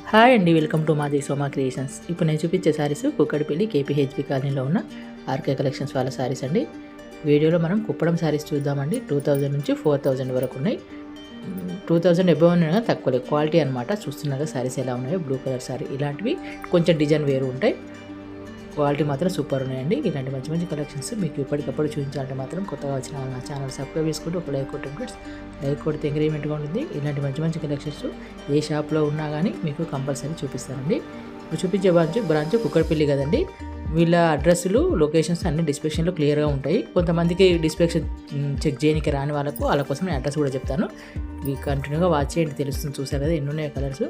Hi అండి, welcome to మాది Soma creations. ఇప్పుడు నేను చూపించే శారీస్ కుక్కడిపల్లి కేపీహెచ్బి కాలనీలో ఉన్న ఆర్కే కలెక్షన్స్ వాళ్ళ శారీస్ అండి. వీడియోలో మనం కుప్పడం శారీస్ చూద్దామండి. 2000 నుంచి 4000 వరకు ఉన్నాయి. 2000 ఎబవ్ ఉన్నా తక్కువ క్వాలిటీ అనమాట. చూస్తున్నాగా శారీస్ ఎలా ఉన్నాయో, బ్లూ కలర్ శారీ ఇలాంటివి కొంచెం డిజైన్ వేరు ఉంటాయి. క్వాలిటీ మాత్రం సూపర్ ఉన్నాయండి. ఇలాంటి మంచి మంచి కలెక్షన్స్ మీకు ఇప్పటికప్పుడు చూపించాలంటే మాత్రం కొత్తగా వచ్చిన నా ఛానల్ సబ్స్క్రైబ్ చేసుకుంటూ ఒక లైక్ కొట్టండి ఫ్రెండ్స్. లైక్ కొడితే ఎంకరేజ్మెంట్గా ఉంటుంది. ఇలాంటి మంచి మంచి కలెక్షన్స్ ఏ షాప్లో ఉన్నా కానీ మీకు కంపల్సరీ చూపిస్తానండి. ఇప్పుడు చూపించే బ్రాంచ్ కుక్కడపల్లి కదండి. వీళ్ళ అడ్రస్లు లొకేషన్స్ అన్ని డిస్క్రిప్షన్లో క్లియర్గా ఉంటాయి. కొంతమందికి డిస్క్రిప్షన్ చెక్ చేయడానికి రాని వాళ్ళ కోసం నేను అడ్రస్ కూడా చెప్తాను. ఇవి కంటిన్యూగా వాచ్ చేయండి, తెలుస్తుంది. చూసారు కదా ఎన్ని ఉన్నాయో కలర్స్.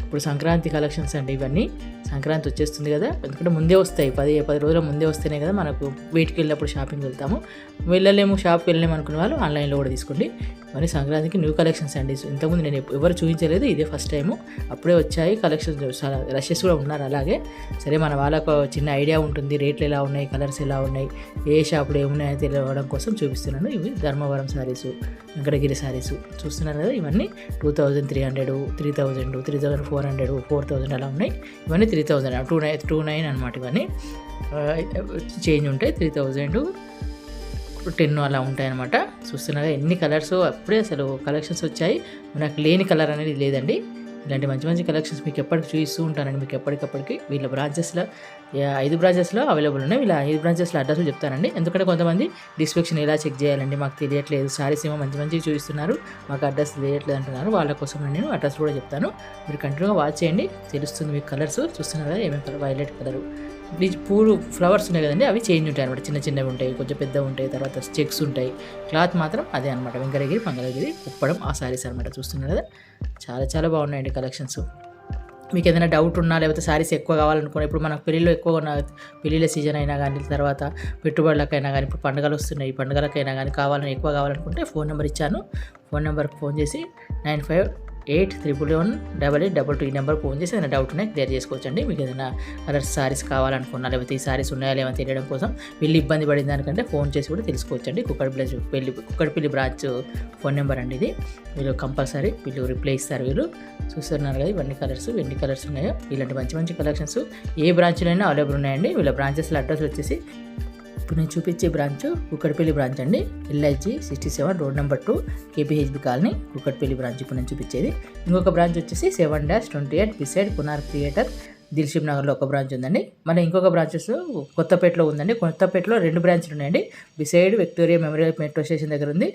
ఇప్పుడు సంక్రాంతి కలెక్షన్స్ అండి ఇవన్నీ. సంక్రాంతి వచ్చేస్తుంది కదా, ఎందుకంటే ముందే వస్తాయి. 10 రోజుల ముందే వస్తేనే కదా మనకు బయటికి వెళ్ళినప్పుడు షాపింగ్ వెళ్తాము. వెళ్ళలేము, షాప్కి వెళ్ళలేము అనుకునే వాళ్ళు ఆన్లైన్లో కూడా తీసుకోండి. మరి సంక్రాంతికి న్యూ కలెక్షన్స్ అండి. ఇంతకుముందు నేను ఎవరు చూపించలేదు, ఇదే ఫస్ట్ టైము. అప్పుడే వచ్చాయి కలెక్షన్స్. చాలా రషెస్ కూడా ఉన్నారు అలాగే. సరే, మన వాళ్ళకు చిన్న ఐడియా ఉంటుంది, రేట్లు ఎలా ఉన్నాయి, కలర్స్ ఎలా ఉన్నాయి, ఏ షాపులో ఏమున్నాయో తెలియడం కోసం చూపిస్తున్నాను. ఇవి ధర్మవరం శారీస్, వెంకటగిరి శారీస్ చూస్తున్నారు కదా. ఇవన్నీ 2300, 3000, 3400, 4000 అలా ఉన్నాయి. ఇవన్నీ 3000, 29 అనమాట. ఇవన్నీ చేంజ్ ఉంటాయి. 3000, 10 అలా ఉంటాయన్నమాట. చూస్తున్నారా ఎన్ని కలర్స్. అప్పుడే అసలు కలెక్షన్స్ వచ్చాయి. నాకు లేని కలర్ అనేది లేదండి. ఇలాంటి మంచి మంచి కలెక్షన్స్ మీకు ఎప్పటికి చూపిస్తూ ఉంటానండి. మీకు ఎప్పటికప్పటికి వీళ్ళ బ్రాంచెస్లో 5 బ్రాంచెస్లో అవైలబుల్ ఉన్నాయి. వీళ్ళ 5 బ్రాంచెస్లో అడ్రస్లు చెప్తానండి. ఎందుకంటే కొంతమంది డిస్క్రిప్షన్ ఎలా చెక్ చేయాలండి, మాకు తెలియట్లేదు, సారీస్ ఏమో మంచి మంచిగా చూపిస్తున్నారు, మాకు అడ్రస్ తెలియట్లేదు అంటున్నారు. వాళ్ళ కోసం నేను అడ్రస్ కూడా చెప్తాను. మీరు కంటిన్యూగా వాచ్ చేయండి, తెలుస్తుంది మీకు కలర్స్. చూస్తున్నారు కదా ఏమేమి కలర్. వైలెట్ కలరు, పూలు ఫ్లవర్స్ ఉన్నాయి కదండి, అవి చేంజ్ ఉంటాయి అనమాట. చిన్న చిన్నవి ఉంటాయి, కొంచెం పెద్దవి ఉంటాయి, తర్వాత చెక్స్ ఉంటాయి. క్లాత్ మాత్రం అదే అనమాట. వెంకటగిరి, మంగళగిరి, కుప్పడం ఆ శారీస్ అనమాట. చూస్తున్నారు కదా చాలా చాలా బాగున్నాయండి కలెక్షన్స్. మీకు ఏదైనా డౌట్ ఉన్నా, లేకపోతే శారీస్ ఎక్కువ కావాలనుకున్నా, ఇప్పుడు మనకు పెళ్ళిళ్ళు ఎక్కువ ఉన్న, పెళ్ళిళ్ళ సీజన్ అయినా కానీ, తర్వాత పెట్టుబడులకైనా కానీ, ఇప్పుడు పండుగలు వస్తున్నాయి, పండుగలకైనా కానీ ఎక్కువ కావాలనుకుంటే ఫోన్ నెంబర్ ఇచ్చాను. ఫోన్ నెంబర్కి ఫోన్ చేసి 9581118822 ఈ నెంబర్కి ఫోన్ చేసి ఏదైనా డౌట్ ఉన్నాయి క్లియర్ చేసుకోవచ్చండి. మీకు ఏదైనా కలర్స్ శారీస్ కావాలనుకున్నా, లేకపోతే ఈ శారీస్ ఉన్నాయా లేవని తెలియడం కోసం వీళ్ళు ఇబ్బంది పడిన దానికంటే ఫోన్ చేసి కూడా తెలుసుకోవచ్చండి. కుక్కడపల్లి బ్రాంచ్ ఫోన్ నెంబర్ అండి ఇది. వీళ్ళు కంపల్సరీ వీళ్ళు రిప్లై ఇస్తారు. వీళ్ళు చూస్తున్నారు కదా ఇవన్నీ కలర్స్, ఎన్ని కలర్స్ ఉన్నాయో. ఇలాంటి మంచి మంచి కలెక్షన్స్ ఏ బ్రాంచ్లోనైనా అవైలబుల్ ఉన్నాయండి. వీళ్ళ బ్రాంచెస్లో అడ్రస్ వచ్చేసి ఇప్పుడు నేను చూపించే బ్రాంచ్ కుక్కడపల్లి బ్రాంచ్ అండి. LIG 67 road number 2 KPHB colony Kukkadapalli branch ఇప్పుడు నేను చూపించేది. ఇంకొక బ్రాంచ్ వచ్చేసి 7-28 బిసైడ్ కునార్ థియేటర్ దిల్షుక్ నగర్లో ఒక బ్రాంచ్ ఉందండి. మళ్ళీ ఇంకొక బ్రాంచెస్ కొత్తపేటలో ఉందండి. కొత్తపేటలో 2 బ్రాంచ్లు ఉన్నాయండి. Beside Victoria memorial metro station దగ్గర ఉంది,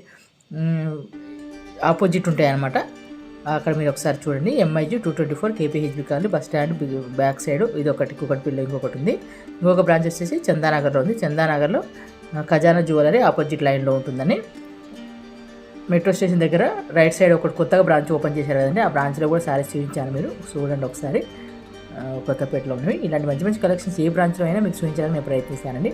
ఆపోజిట్ ఉంటాయి అన్నమాట. అక్కడ మీరు ఒకసారి చూడండి. MIG 224 KPHB colony bus stand back side ఇది ఒకటి, కుక్కడపల్లి ఇంకొకటి ఉంది. ఇంకొక బ్రాంచ్ వచ్చేసి చందానగర్లో ఉంది. చందానగర్లో ఖజానా జ్యువెలరీ ఆపోజిట్ లైన్లో ఉంటుందని. మెట్రో స్టేషన్ దగ్గర రైట్ సైడ్ ఒకటి కొత్తగా బ్రాంచ్ ఓపెన్ చేశారు కదండి, ఆ బ్రాంచ్లో కూడా శారీస్ చూపించాను. మీరు చూడండి ఒకసారి. కొత్తపేటలో ఉన్నవి ఇలాంటి మంచి మంచి కలెక్షన్స్ ఏ బ్రాంచ్లో అయినా మీకు చూపించాలని నేను ప్రయత్నిస్తానండి.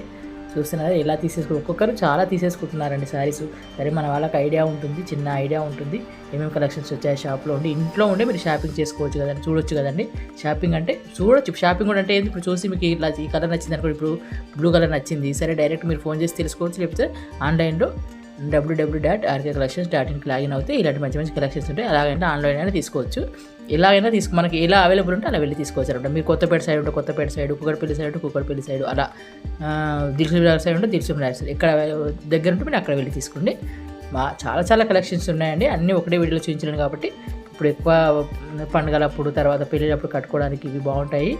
చూస్తున్నారా ఎలా ఒక్కొక్కరు చాలా తీసేసుకుంటున్నారండి శారీస్. సరే, మన వాళ్ళకి ఐడియా ఉంటుంది, చిన్న ఐడియా ఉంటుంది ఏమేమి కలెక్షన్స్ వచ్చాయి షాప్లో ఉండి. ఇంట్లో ఉండే మీరు షాపింగ్ చేసుకోవచ్చు కదండి, చూడొచ్చు కదండి. షాపింగ్ అంటే చూడొచ్చు. షాపింగ్ కూడా అంటే ఇప్పుడు చూసి మీకు ఇలా ఈ కలర్ నచ్చింది అనుకోండి, ఇప్పుడు బ్లూ కలర్ నచ్చింది, సరే డైరెక్ట్ మీరు ఫోన్ చేసి తెలుసుకోవచ్చు. లేకపోతే ఆన్లైన్లో www.rkcollections.inకి లాగిన్ అవుతే ఇలాంటి మంచి మంచి కలెక్షన్స్ ఉంటాయి. అలాగంటే ఆన్లైన్ అయినా తీసుకోవచ్చు. ఎలాగైనా మనకి ఎలా అవైలబుల్ ఉంటే అలా వెళ్ళి తీసుకోవచ్చు అనమాట. మీరు కొత్తపేట సైడ్ ఉంటే Kothapet side, Kukkadapalli side Kukkadapalli side, అలా దిల్సుఖ్ నగర్ సైడ్ ఉంటే దిల్సుఖ్ నగర్ సైడ్, ఎక్కడ దగ్గర ఉంటే మీరు అక్కడ వెళ్ళి తీసుకోండి. చాలా చాలా కలెక్షన్స్ ఉన్నాయండి. అన్నీ ఒకటే వీడియోలో చూపించలేను కాబట్టి ఇప్పుడు ఎక్కువ పండుగలప్పుడు, తర్వాత పెళ్ళిళ్ళప్పుడు కట్టుకోవడానికి ఇవి బాగుంటాయి.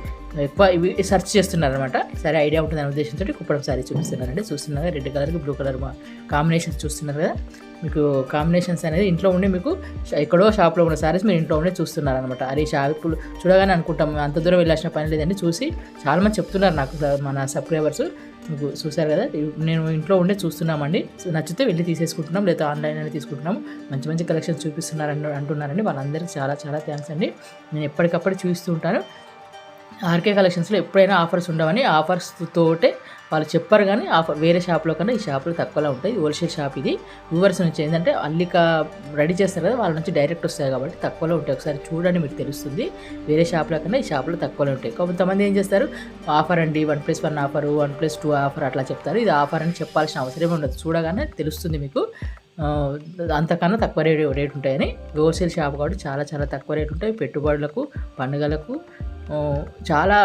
ఎక్కువ ఇవి సెర్చ్ చేస్తున్నారు అనమాట. సరే, ఐడియా ఉంటుంది అనే ఉద్దేశంతో కుప్పడం శారీ చూపిస్తున్నారండి. చూస్తున్నారు రెడ్ కలర్కి బ్లూ కలర్ కాంబినేషన్స్ చూస్తున్నారు కదా. మీకు కాంబినేషన్స్ అనేది ఇంట్లో ఉండి మీకు ఎక్కడో షాప్లో ఉన్న శారీస్ మీరు ఇంట్లో ఉండి చూస్తున్నారు అనమాట. అరే షాపులు చూడగానే అనుకుంటాం అంత దూరం వెళ్ళాల్సిన పని లేదండి. చూసి చాలామంది చెప్తున్నారు నాకు, మన సబ్స్క్రైబర్స్. మీకు చూసారు కదా, నేను ఇంట్లో ఉండే చూస్తున్నామండి. నచ్చితే వెళ్ళి తీసేసుకుంటున్నాం, లేదా ఆన్లైన్ అనేది తీసుకుంటున్నాము. మంచి మంచి కలెక్షన్స్ చూపిస్తున్నారని అంటున్నారండి. వాళ్ళందరికీ చాలా చాలా థ్యాంక్స్ అండి. నేను ఎప్పటికప్పుడు చూస్తూ ఉంటాను. ఆర్కే కలెక్షన్స్లో ఎప్పుడైనా ఆఫర్స్ ఉండవని, ఆఫర్స్ తోటే వాళ్ళు చెప్పారు కానీ వేరే షాప్లో కన్నా ఈ షాప్లో తక్కువలో ఉంటాయి. హోల్సేల్ షాప్ ఇది. వ్యూవర్స్ నుంచి ఏంటంటే అల్లిక రెడీ చేస్తారు కదా, వాళ్ళ నుంచి డైరెక్ట్ వస్తాయి కాబట్టి తక్కువలో ఉంటాయి. ఒకసారి చూడండి మీకు తెలుస్తుంది. వేరే షాప్లో కన్నా ఈ షాప్లో తక్కువలో ఉంటాయి. కొంతమంది ఏం చేస్తారు, ఆఫర్ అండి 1+1 ఆఫర్, 1+2 ఆఫర్ అట్లా చెప్తారు. ఇది ఆఫర్ అని చెప్పాల్సిన అవసరమే ఉండదు. చూడగానే తెలుస్తుంది మీకు. అంతకన్నా తక్కువ రేట్ ఉంటాయని. హోల్సేల్ షాప్ కాబట్టి చాలా చాలా తక్కువ రేట్ ఉంటాయి. పెట్టుబడులకు, పండుగలకు చాలా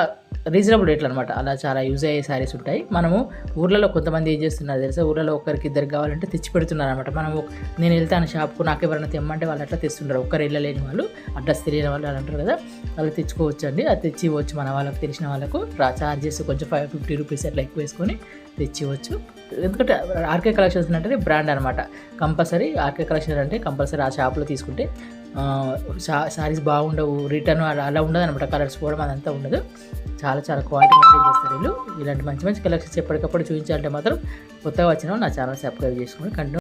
రీజనబుల్ రేట్లు అనమాట. అలా చాలా యూజ్ అయ్యే శారీస్ ఉంటాయి. మనము ఊర్లలో కొంతమంది ఏం చేస్తున్నారు తెలుసా, ఊర్లలో ఒకరికి ఇద్దరికి కావాలంటే తెచ్చి పెడుతున్నారు అనమాట. మనము నేను వెళ్తాను షాప్కు, నాకు ఎవరైనా తెమ్మంటే వాళ్ళు అట్లా తెస్తుంటారు. ఒక్కరు వెళ్ళలేని వాళ్ళు, అడ్రస్ తెలియని వాళ్ళు అని అంటారు కదా, వాళ్ళు తెచ్చుకోవచ్చు అండి. అది తెచ్చి ఇవ్వచ్చు మన వాళ్ళకి, తెలిసిన వాళ్ళకు చార్జెస్ కొంచెం 50 రూపీస్ అట్లా ఎక్కువ వేసుకొని తెచ్చి ఇవ్వచ్చు. ఎందుకంటే ఆర్కే కలెక్షన్స్ అంటే బ్రాండ్ అనమాట. కంపల్సరీ ఆర్కే కలెక్షన్ అంటే కంపల్సరీ ఆ షాప్లో తీసుకుంటే శారీస్ బాగుండవు, రిటర్న్ అలా ఉండదు అనమాట. కలర్స్ పోవడం అదంతా ఉండదు. చాలా చాలా క్వాలిటీ మెయింటైన్ చేస్తారు వీళ్ళు. ఇలాంటి మంచి మంచి కలెక్షన్స్ ఎప్పటికప్పుడు చూపించాలంటే మాత్రం కొత్తగా వచ్చిన నా ఛానల్ సబ్స్క్రైబ్ చేసుకొని కంటిన్యూ